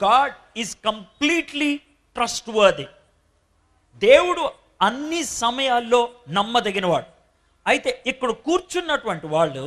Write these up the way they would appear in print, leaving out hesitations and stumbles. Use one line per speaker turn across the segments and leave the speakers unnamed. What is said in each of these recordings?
God is completely ట్రస్ట్వర్ది. దేవుడు అన్ని సమయాల్లో నమ్మదగినవాడు. అయితే ఇక్కడ కూర్చున్నటువంటి వాళ్ళు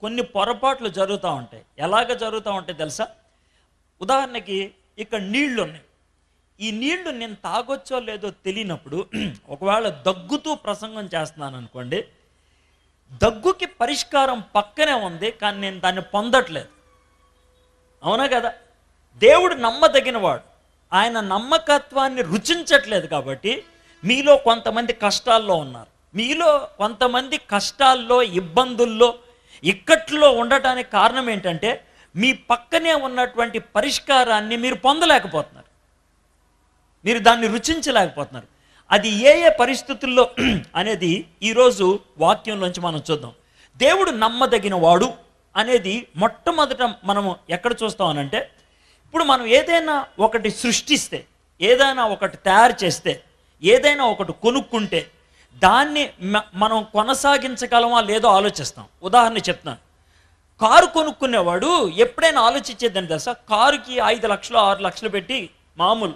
కొన్ని పొరపాట్లు జరుగుతూ ఉంటాయి. ఎలాగ జరుగుతూ ఉంటాయి తెలుసా? ఉదాహరణకి ఇక్కడ నీళ్లు ఉన్నాయి. ఈ నీళ్లు నేను తాగొచ్చో లేదో తెలియనప్పుడు ఒకవేళ దగ్గుతూ ప్రసంగం చేస్తున్నాను అనుకోండి, దగ్గుకి పరిష్కారం పక్కనే ఉంది, కానీ నేను దాన్ని పొందట్లేదు. అవునా కదా? దేవుడు నమ్మదగినవాడు. ఆయన నమ్మకత్వాన్ని రుచించట్లేదు. కాబట్టి మీలో కొంతమంది కష్టాల్లో ఉన్నారు. మీలో కొంతమంది కష్టాల్లో, ఇబ్బందుల్లో, ఇక్కట్లో ఉండటానికి కారణం ఏంటంటే మీ పక్కనే ఉన్నటువంటి పరిష్కారాన్ని మీరు పొందలేకపోతున్నారు. మీరు దాన్ని రుచించలేకపోతున్నారు. అది ఏ ఏ పరిస్థితుల్లో అనేది ఈరోజు వాక్యంలోంచి మనం చూద్దాం. దేవుడు నమ్మదగిన వాడు అనేది మొట్టమొదట మనము ఎక్కడ చూస్తామనంటే, ఇప్పుడు మనం ఏదైనా ఒకటి సృష్టిస్తే, ఏదైనా ఒకటి తయారు చేస్తే, ఏదైనా ఒకటి కొనుక్కుంటే దాన్ని మనం కొనసాగించగలమా లేదో ఆలోచిస్తాం. ఉదాహరణ చెప్తున్నాను. కారు కొనుక్కునేవాడు ఎప్పుడైనా ఆలోచించేదని తెలుసా? కారుకి 5 లక్షలు 6 లక్షలు పెట్టి మామూలు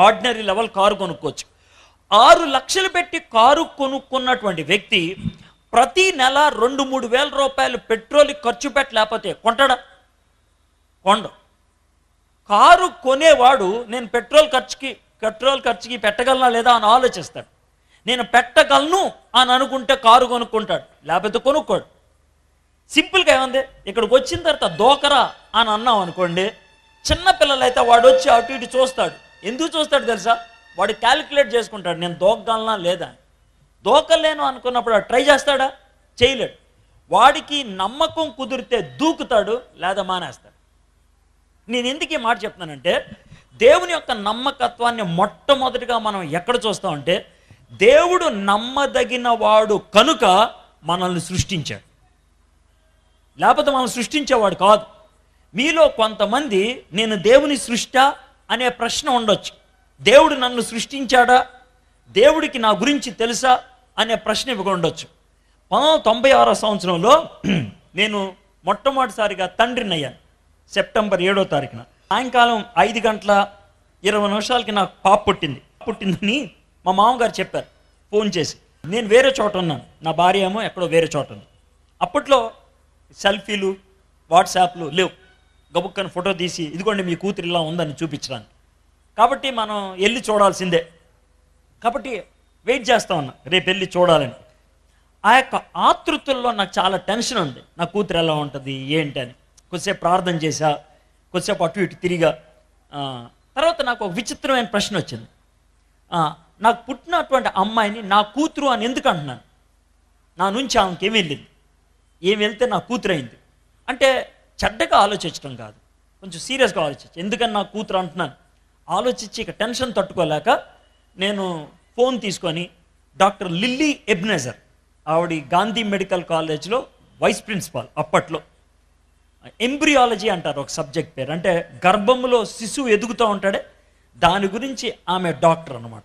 ఆర్డినరీ లెవెల్ కారు కొనుక్కోవచ్చు. 6 లక్షలు పెట్టి కారు కొనుక్కున్నటువంటి వ్యక్తి ప్రతి నెల 2-3 వేల రూపాయలు పెట్రోల్ ఖర్చు పెట్టలేకపోతే కొంటాడా? కొండ. కారు కొనేవాడు నేను పెట్రోల్ ఖర్చుకి పెట్టగలనా లేదా అని ఆలోచిస్తాడు. నేను పెట్టగలను అని అనుకుంటే కారు కొనుక్కుంటాడు, లేకపోతే కొనుక్కోడు. సింపుల్గా ఏముంది, ఇక్కడికి వచ్చిన తర్వాత దోకరా అని అన్నాం అనుకోండి, చిన్నపిల్లలైతే వాడు వచ్చి అటు ఇటు చూస్తాడు. ఎందుకు చూస్తాడు తెలుసా? వాడు క్యాలిక్యులేట్ చేసుకుంటాడు, నేను దోకగలనా లేదా. దోకలేను అనుకున్నప్పుడు ట్రై చేస్తాడా? చేయలేడు. వాడికి నమ్మకం కుదిరితే దూకుతాడు, లేదా మానేస్తాడు. నేను ఎందుకు ఈ మాట చెప్తున్నానంటే, దేవుని యొక్క నమ్మకత్వాన్ని మొట్టమొదటిగా మనం ఎక్కడ చూస్తామంటే, దేవుడు నమ్మదగిన వాడు కనుక మనల్ని సృష్టించాడు, లేకపోతే మనం సృష్టించేవాడు కాదు. మీలో కొంతమంది నేను దేవుని సృష్టి అనే ప్రశ్న ఉండొచ్చు. దేవుడు నన్ను సృష్టించాడా, దేవుడికి నా గురించి తెలుసా అనే ప్రశ్న ఇవ్వక ఉండొచ్చు. 1996 సంవత్సరంలో నేను మొట్టమొదటిసారిగా తండ్రిని అయ్యాను. సెప్టెంబర్ 7వ తారీఖున సాయంకాలం 5:20 నాకు పాప పుట్టిందని మా మామగారు చెప్పారు ఫోన్ చేసి. నేను వేరే చోట ఉన్నాను, నా భార్య ఏమో ఎక్కడో వేరే చోట ఉంది. అప్పట్లో సెల్ఫీలు, వాట్సాప్లు లేవు. గబుక్కని ఫోటో తీసి ఇదిగోండి మీ కూతురు ఇలా ఉందని చూపించడానికి. కాబట్టి మనం వెళ్ళి చూడాల్సిందే. కాబట్టి వెయిట్ చేస్తా ఉన్నా రేపు వెళ్ళి చూడాలని. ఆ యొక్క ఆతృతల్లో నాకు చాలా టెన్షన్ ఉంది, నా కూతురు ఎలా ఉంటుంది ఏంటి అని. కొద్దిసేపు ప్రార్థన చేశా, కొద్దిసేపు అటు ఇటు తిరిగా. తర్వాత నాకు ఒక విచిత్రమైన ప్రశ్న వచ్చింది. నాకు పుట్టినటువంటి అమ్మాయిని నా కూతురు అని ఎందుకు అంటున్నాను? నా నుంచి ఆమెకి ఏమి వెళ్ళింది, ఏమి వెళ్తే నా కూతురు అయింది అంటే చెడ్డగా ఆలోచించడం కాదు, కొంచెం సీరియస్గా ఆలోచించి ఎందుకని నా కూతురు అంటున్నాను ఆలోచించి ఇక టెన్షన్ తట్టుకోలేక నేను ఫోన్ తీసుకొని డాక్టర్ లిల్లీ ఎబ్నేజర్, ఆవిడ గాంధీ మెడికల్ కాలేజ్లో వైస్ ప్రిన్సిపాల్. అప్పట్లో ఎంబ్రియాలజీ అంటారు ఒక సబ్జెక్ట్ పేరు, అంటే గర్భంలో శిశువు ఎదుగుతూ ఉంటాడే దాని గురించి ఆమె డాక్టర్ అన్నమాట.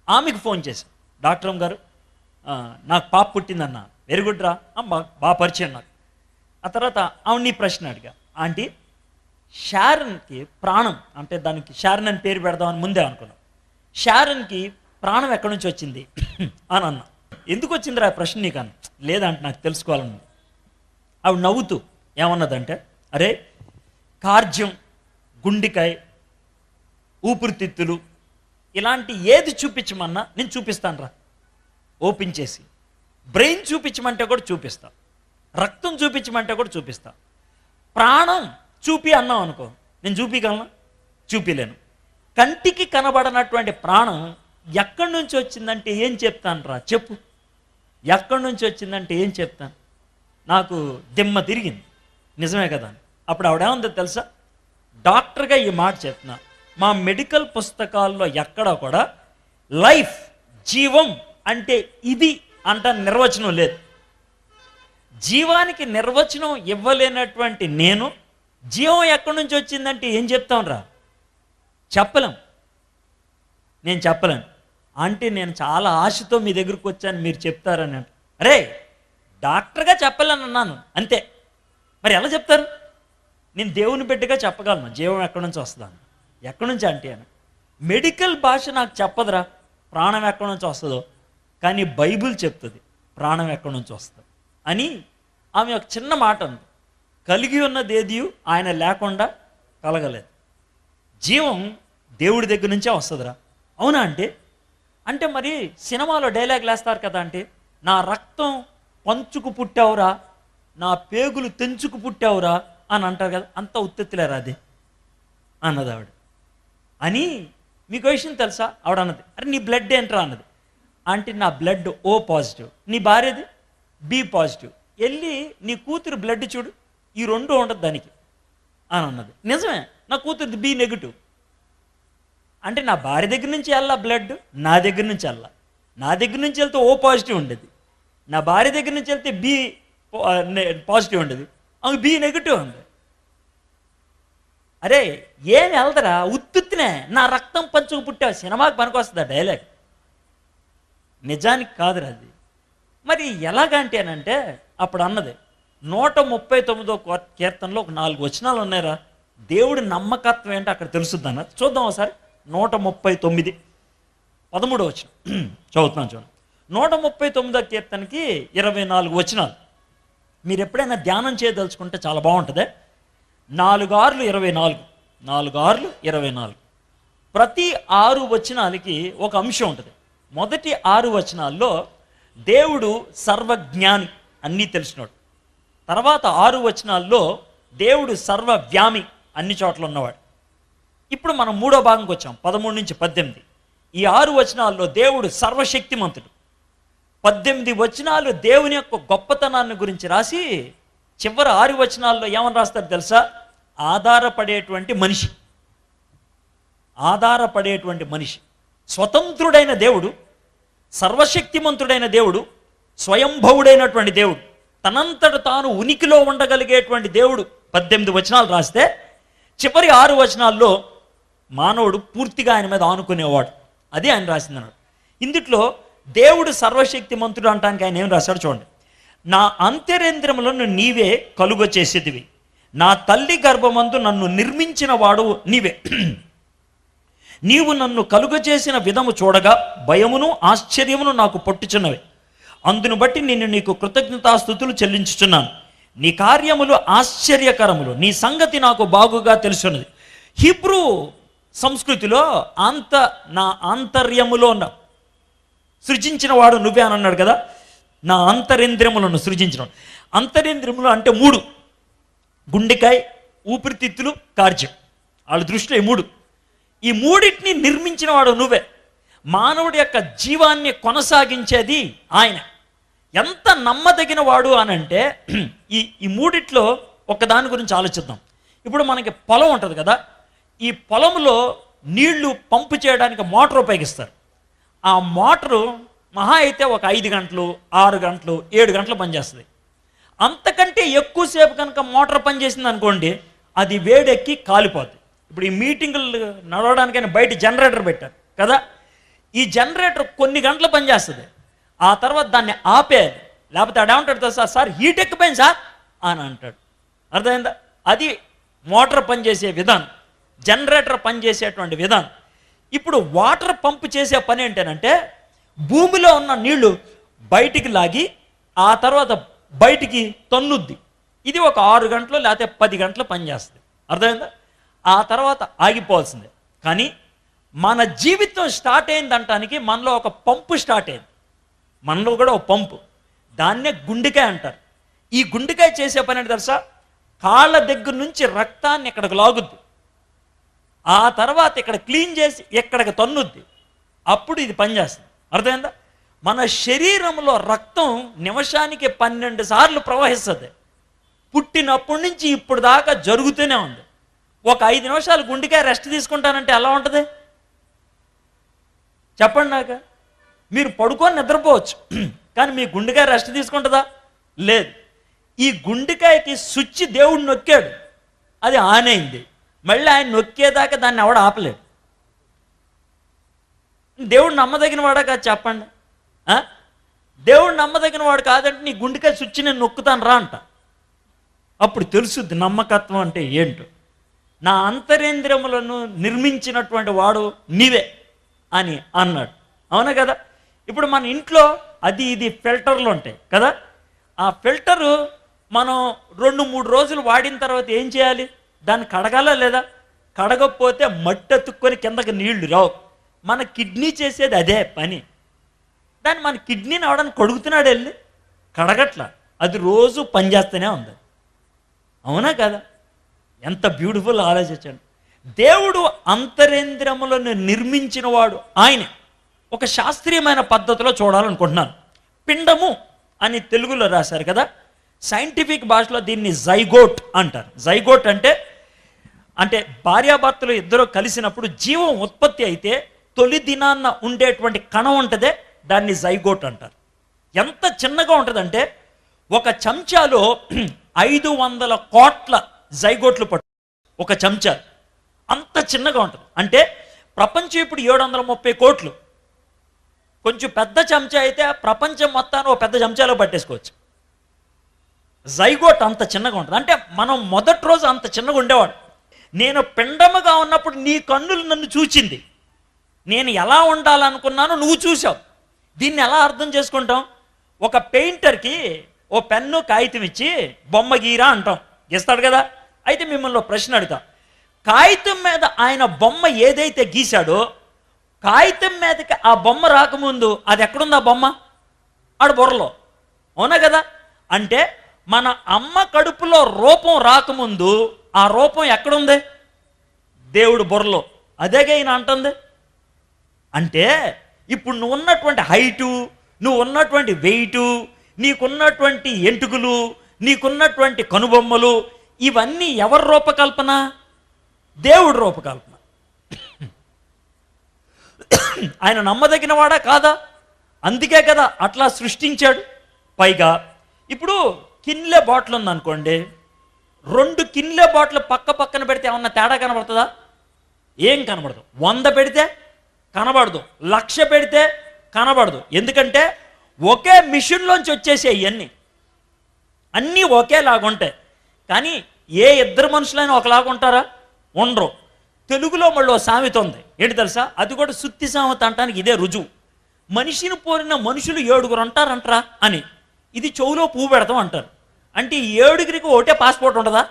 ఆమెకు ఫోన్ చేశాను, డాక్టర్ గారు నాకు పాప పుట్టిందన్న. వెరీ గుడ్ రా, బాగా పరిచయం నాకు. ఆ తర్వాత ఆవిడ ప్రశ్న అడిగా, ఆంటీ షారన్కి ప్రాణం, అంటే దానికి షారన్ అని పేరు పెడదామని ముందే అనుకున్నాం, షారన్కి ప్రాణం ఎక్కడి నుంచి వచ్చింది అని అన్నా. ఎందుకు వచ్చింది రా ప్రశ్న నీకు అన్న. లేదంటే నాకు తెలుసుకోవాలన్నది. ఆవిడ నవ్వుతూ ఏమన్నదంటే, అరే కార్జ్యం, గుండెకాయ, ఊపిరితిత్తులు ఇలాంటి ఏది చూపించమన్నా నేను చూపిస్తాను రా, ఓపెన్ చేసి. బ్రెయిన్ చూపించమంటే కూడా చూపిస్తా, రక్తం చూపించమంటే కూడా చూపిస్తా. ప్రాణం చూపి అన్నాం అనుకో, నేను చూపించగలనా? చూపిలేను. కంటికి కనబడనటువంటి ప్రాణం ఎక్కడి నుంచి వచ్చిందంటే ఏం చెప్తాను రా, చెప్పు. ఎక్కడి నుంచి వచ్చిందంటే ఏం చెప్తాను? నాకు దిమ్మ తిరిగింది, నిజమే కదా. అప్పుడు ఆవిడేముందో తెలుసా, డాక్టర్గా ఈ మాట చెప్తున్నా, మా మెడికల్ పుస్తకాల్లో ఎక్కడా కూడా లైఫ్, జీవం అంటే ఇది అంట నిర్వచనం లేదు. జీవానికి నిర్వచనం ఇవ్వలేనటువంటి నేను జీవం ఎక్కడి నుంచి వచ్చిందంటే ఏం చెప్తాం రా, చెప్పలేం. నేను చెప్పలేను. అంటే నేను చాలా ఆశతో మీ దగ్గరకు వచ్చాను, మీరు చెప్తారని అంటే, అరే డాక్టర్గా చెప్పలేను అన్నాను అంతే. మరి ఎలా చెప్తారు? నేను దేవుని బిడ్డగా చెప్పగలను జీవం ఎక్కడి నుంచి వస్తుందని. ఎక్కడి నుంచి అంటే అని. మెడికల్ భాష నాకు చెప్పదురా ప్రాణం ఎక్కడి నుంచి వస్తుందో, కానీ బైబిల్ చెప్తుంది ప్రాణం ఎక్కడి నుంచి వస్తుంది అని. ఆమె ఒక చిన్న మాట ఉంది, కలిగి ఉన్నది ఏది ఆయన లేకుండా కలగలేదు. జీవం దేవుడి దగ్గర నుంచే వస్తుందిరా. అవునా అంటే అంటే మరి సినిమాలో డైలాగ్ వేస్తారు కదా, అంటే నా రక్తం పంచుకు పుట్టావురా, నా పేగులు తెంచుకు పుట్టావురా అని అంటారు కదా, అంత ఉత్తెత్తులేరా అది అన్నది ఆవిడ. అని మీకు విషయం తెలుసా, ఆవిడ అన్నది, అరే నీ బ్లడ్ ఏంట్రా అన్నది. అంటే నా బ్లడ్ ఓ పాజిటివ్, నీ భార్యది బి పాజిటివ్, వెళ్ళి నీ కూతురు బ్లడ్ చూడు, ఈ రెండు ఉండదు దానికి అని అన్నది. నిజమే, నా కూతురుది బి నెగిటివ్. అంటే నా భార్య దగ్గర నుంచి వెళ్ళా బ్లడ్, నా దగ్గర నుంచి వెళ్ళా. నా దగ్గర నుంచి వెళ్తే ఓ పాజిటివ్ ఉండేది, నా భార్య దగ్గర నుంచి వెళ్తే బి పాజిటివ్ ఉండేది, ఆమె బి నెగిటివ్ ఉంది. అరే ఏమి వెళ్దరా, ఉత్తుత్తినే నా రక్తం పంచుకు పుట్టావు, సినిమాకి పనికొస్తుందా డైలాగ్, నిజానికి కాదురా అది. మరి ఎలాగంటే అనంటే అప్పుడు అన్నది 139వ కీర్తనలో ఒక 4 వచనాలు ఉన్నాయిరా, దేవుడి నమ్మకత్వం ఏంటో అక్కడ తెలుస్తుంది అన్నది. చూద్దాం ఒకసారి. 139 13వ వచనం చదువుతున్నాను చూడండి. 139వ కీర్తనకి 24 వచనాలు. మీరు ఎప్పుడైనా ధ్యానం చేయదలుచుకుంటే చాలా బాగుంటుంది. 4 ఆరులు 24, 4 ఆరులు 24. ప్రతి 6 వచనాలకి ఒక అంశం ఉంటుంది. మొదటి 6 వచనాల్లో దేవుడు సర్వజ్ఞాని, అన్నీ తెలిసినాడు. తర్వాత 6 వచనాల్లో దేవుడు సర్వవ్యామి, అన్ని చోట్ల ఉన్నవాడు. ఇప్పుడు మనం 3వ భాగంకి వచ్చాం, 13 నుంచి 18. ఈ 6 వచనాల్లో దేవుడు సర్వశక్తిమంతుడు. 18 వచనాలు దేవుని యొక్క గొప్పతనాన్ని గురించి రాసి చివరి 6 వచనాల్లో ఏమని రాస్తారు తెలుసా, ఆధారపడేటువంటి మనిషి, ఆధారపడేటువంటి మనిషి. స్వతంత్రుడైన దేవుడు, సర్వశక్తిమంతుడైన దేవుడు, స్వయంభవుడైనటువంటి దేవుడు, తనంతట తాను ఉనికిలో ఉండగలిగేటువంటి దేవుడు 18 వచనాలు రాస్తే చివరి 6 వచనాల్లో మానవుడు పూర్తిగా ఆయన మీద ఆనుకునేవాడు. అది ఆయన రాసిందన్నాడు. ఇందుట్లో దేవుడు సర్వశక్తిమంతుడు అంటానికి ఆయన ఏం రాశాడు చూడండి. నా అంతరేంద్రములను నీవే కలుగ చేసేదివి, నా తల్లి గర్భమందు నన్ను నిర్మించిన వాడు నీవే. నీవు నన్ను కలుగ చేసిన విధము చూడగా భయమును ఆశ్చర్యమును నాకు పట్టుచున్నవి. అందును బట్టి నేను నీకు కృతజ్ఞతాస్తుతులు చెల్లించుచున్నాను. నీ కార్యములు ఆశ్చర్యకరములు, నీ సంగతి నాకు బాగుగా తెలుసున్నది. హీబ్రూ సంస్కృతిలో నా ఆంతర్యములో సృజించిన వాడు నువ్వే అని అన్నాడు కదా. నా అంతరేంద్రియములను సృజించిన అంతరేంద్రియములు అంటే 3: గుండెకాయ, ఊపిరితిత్తులు, కార్యం. వాళ్ళ దృష్టిలో ఈ 3. ఈ 3టిని నిర్మించిన వాడు నువ్వే. మానవుడి యొక్క జీవాన్ని కొనసాగించేది ఆయన. ఎంత నమ్మదగిన వాడు అనంటే ఈ 3టిలో ఒకదాని గురించి ఆలోచిద్దాం. ఇప్పుడు మనకి పొలం ఉంటుంది కదా, ఈ పొలంలో నీళ్లు పంపు చేయడానికి మోటార్ ఉపయోగిస్తారు. ఆ మోటారు మహా అయితే ఒక 5 గంటలు, 6 గంటలు, 7 గంటలు పనిచేస్తుంది. అంతకంటే ఎక్కువసేపు కనుక మోటార్ పనిచేసింది అనుకోండి, అది వేడెక్కి కాలిపోతుంది. ఇప్పుడు ఈ మీటింగులు నడవడానికైనా బయట జనరేటర్ పెట్టారు కదా, ఈ జనరేటర్ కొన్ని గంటలు పనిచేస్తుంది. ఆ తర్వాత దాన్ని ఆపేయాలి, లేకపోతే ఆడేమంటాడు తెలుసా, సార్ హీట్ ఎక్కిపోయింది సార్ అని అంటాడు. అర్థమైందా? అది మోటార్ పనిచేసే విధానం, జనరేటర్ పనిచేసేటువంటి విధానం. ఇప్పుడు వాటర్ పంపు చేసే పని ఏంటంటే భూమిలో ఉన్న నీళ్లు బయటికి లాగి ఆ తర్వాత బయటికి తన్నుద్ది. ఇది ఒక 6 గంటలు లేకపోతే 10 గంటలు పనిచేస్తుంది. అర్థమైందా? ఆ తర్వాత ఆగిపోవాల్సిందే. కానీ మన జీవితం స్టార్ట్ అయిందంటానికి మనలో ఒక పంపు స్టార్ట్ అయింది. మనలో కూడా ఒక పంపు, దాన్నే గుండెకాయ అంటారు. ఈ గుండెకాయ చేసే పని ఏంటి తెలుసా, కాళ్ళ దగ్గర నుంచి రక్తాన్ని ఇక్కడికి లాగుద్ది, ఆ తర్వాత ఇక్కడ క్లీన్ చేసి ఇక్కడికి తన్నుద్ది, అప్పుడు ఇది పనిచేస్తుంది. అర్థమైందా? మన శరీరంలో రక్తం నిమిషానికి 12 సార్లు ప్రవహిస్తుంది. పుట్టినప్పటి నుంచి ఇప్పుడు దాకా జరుగుతూనే ఉంది. ఒక 5 నిమిషాలు గుండెకాయ రెస్ట్ తీసుకుంటానంటే ఎలా ఉంటుంది చెప్పండి నాకు. మీరు పడుకొని నిద్రపోవచ్చు, కానీ మీ గుండెకాయ రెస్ట్ తీసుకుంటుందా? లేదు. ఈ గుండెకాయకి స్విచ్ దేవుడు నొక్కాడు, అది ఆన్ అయింది. మళ్ళీ ఆయన నొక్కేదాకా దాన్ని ఎవడ ఆపలేడు. దేవుడు నమ్మదగిన వాడా కాదు చెప్పండి. దేవుడు నమ్మదగిన వాడు కాదంటే నీ గుండెకాయ స్విచ్ నేను నొక్కుతాను రా అంట. అప్పుడు తెలుసుద్ది నమ్మకత్వం అంటే ఏంటో. నా అంతరేంద్రియములను నిర్మించినటువంటి వాడు నీవే అని అన్నాడు. అవునా కదా? ఇప్పుడు మన ఇంట్లో అది ఇది ఫిల్టర్లు ఉంటాయి కదా, ఆ ఫిల్టరు మనం 2-3 రోజులు వాడిన తర్వాత ఏం చేయాలి? దాన్ని కడగాలా లేదా? కడగకపోతే మట్టి అతుక్కొని కిందకి నీళ్లు రావు. మన కిడ్నీ చేసేది అదే పని. దాన్ని మన కిడ్నీని అవడానికి కడుగుతున్నాడు వెళ్ళి, కడగట్ల, అది రోజు పనిచేస్తూనే ఉంది. అవునా కదా? ఎంత బ్యూటిఫుల్ ఆలోచించండి. దేవుడు అంతరేంద్రియములను నిర్మించిన వాడు ఆయనే. ఒక శాస్త్రీయమైన పద్ధతిలో చూడాలనుకుంటున్నాను. పిండము అని తెలుగులో రాశారు కదా, సైంటిఫిక్ భాషలో దీన్ని జైగోట్ అంటారు. జైగోట్ అంటే భార్యాభర్తలు ఇద్దరు కలిసినప్పుడు జీవం ఉత్పత్తి అయితే తొలి దినాన్న ఉండేటువంటి కణం ఉంటుందే, దాన్ని జైగోట్ అంటారు. ఎంత చిన్నగా ఉంటుందంటే ఒక చెంచాలో 500 కోట్ల జైగోట్లు పట్టు. ఒక చెంచా అంత చిన్నగా ఉంటుంది. అంటే ప్రపంచం ఇప్పుడు 730 కోట్లు. కొంచెం పెద్ద చెంచా అయితే ప్రపంచం మొత్తాన్ని ఒక పెద్ద చెంచాలో పట్టేసుకోవచ్చు. జైగోట్ అంత చిన్నగా ఉంటుంది. అంటే మనం మొదటి రోజు అంత చిన్నగా ఉండేవాడు. నేను పిండముగా ఉన్నప్పుడు నీ కన్నులు నన్ను చూచింది. నేను ఎలా ఉండాలనుకున్నానో నువ్వు చూసావు. దీన్ని ఎలా అర్థం చేసుకుంటాం? ఒక పెయింటర్కి ఓ పెన్ను కాగితం ఇచ్చి బొమ్మ గీరా అంటాం, గీస్తాడు కదా. అయితే మిమ్మల్ని ప్రశ్న అడుగుతా, కాగితం మీద ఆయన బొమ్మ ఏదైతే గీశాడో, కాగితం మీదకి ఆ బొమ్మ రాకముందు అది ఎక్కడుంది? ఆ బొమ్మ ఆడ బుర్రలో. అవునా కదా? అంటే మన అమ్మ కడుపులో రూపం రాకముందు ఆ రూపం ఎక్కడుంది? దేవుడు బుర్రలో. అదేగా ఈయన అంటుంది. అంటే ఇప్పుడు నువ్వు ఉన్నటువంటి హైటు, నువ్వు ఉన్నటువంటి వెయిటు, నీకున్నటువంటి ఎంటుకలు, నీకున్నటువంటి కనుబొమ్మలు, ఇవన్నీ ఎవరి రూపకల్పన? దేవుడి రూపకల్పన. ఆయన నమ్మదగిన వాడా కాదా? అందుకే కదా అట్లా సృష్టించాడు. పైగా ఇప్పుడు కిన్లే బాటిల్ ఉందనుకోండి, 2 కిన్లే బాటిల్ పక్క పక్కన పెడితే ఏమన్నా తేడా కనబడుతుందా? ఏం కనబడదు. 100 పెడితే కనబడదు, 1,00,000 పెడితే కనబడదు. ఎందుకంటే ఒకే మిషన్లోంచి వచ్చేసే ఇవన్నీ అన్నీ ఒకేలాగుంటాయి. కానీ ఏ ఇద్దరు మనుషులైనా ఒకలాగా ఉంటారా? ఉండరు. తెలుగులో మళ్ళీ సామెత ఉంది, ఏంటి తెలుసా? అది కూడా సుత్తి సామెత అంటానికి ఇదే రుజువు. మనిషిని పోలిన మనుషులు 7 ఉంటారంటరా అని. ఇది చెవులో పువ్వు పెడతాం అంటారు. అంటే ఈ 7కి ఒకటే పాస్పోర్ట్ ఉంటుందా?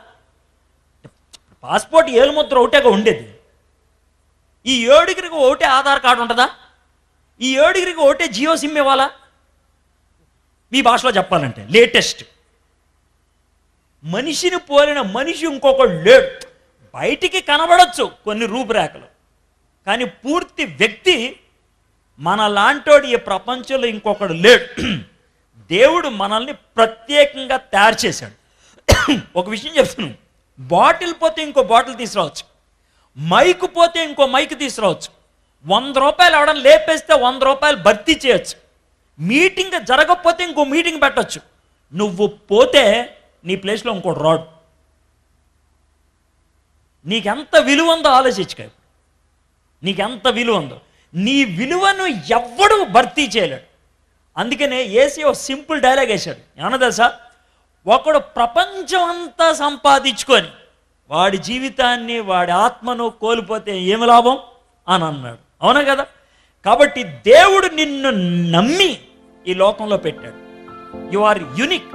పాస్పోర్ట్ ఏలుముద్ర ఒకటేగా ఉండేది. ఈ 7కి ఒకటే ఆధార్ కార్డు ఉంటుందా? ఈ 7కి ఒకటే జియో సిమ్ ఇవ్వాలా? మీ భాషలో చెప్పాలంటే లేటెస్ట్. మనిషిని పోలిన మనిషి ఇంకొకడు లేడు. బయటికి కనబడచ్చు కొన్ని రూపురేఖలు, కానీ పూర్తి వ్యక్తి మన లాంటోడు ఈ ప్రపంచంలో ఇంకొకడు లేడు. దేవుడు మనల్ని ప్రత్యేకంగా తయారు చేశాడు. ఒక విషయం చెప్తున్నాను, బాటిల్ పోతే ఇంకో బాటిల్ తీసుకురావచ్చు, మైకు పోతే ఇంకో మైక్ తీసుకురావచ్చు, 100 రూపాయలు ఎవడన్నా లేపేస్తే 100 రూపాయలు భర్తీ చేయొచ్చు, మీటింగ్ జరగకపోతే ఇంకో మీటింగ్ పెట్టచ్చు. నువ్వు పోతే నీ ప్లేస్లో ఇంకోటి రాడు. నీకెంత విలువ ఉందో ఆలోచించుకో. నీకెంత విలువ ఉందో, నీ విలువను ఎవ్వడు భర్తీ చేయలేడు. అందుకనే ఏసీ ఒక సింపుల్ డైలాగ్ వేశాడు. ఏమన్నా తెలుసా? ఒకడు ప్రపంచం అంతా సంపాదించుకొని వాడి జీవితాన్ని, వాడి ఆత్మను కోల్పోతే ఏమి లాభం అని అన్నాడు. అవునా కదా? కాబట్టి దేవుడు నిన్ను నమ్మి ఈ లోకంలో పెట్టాడు. You are unique.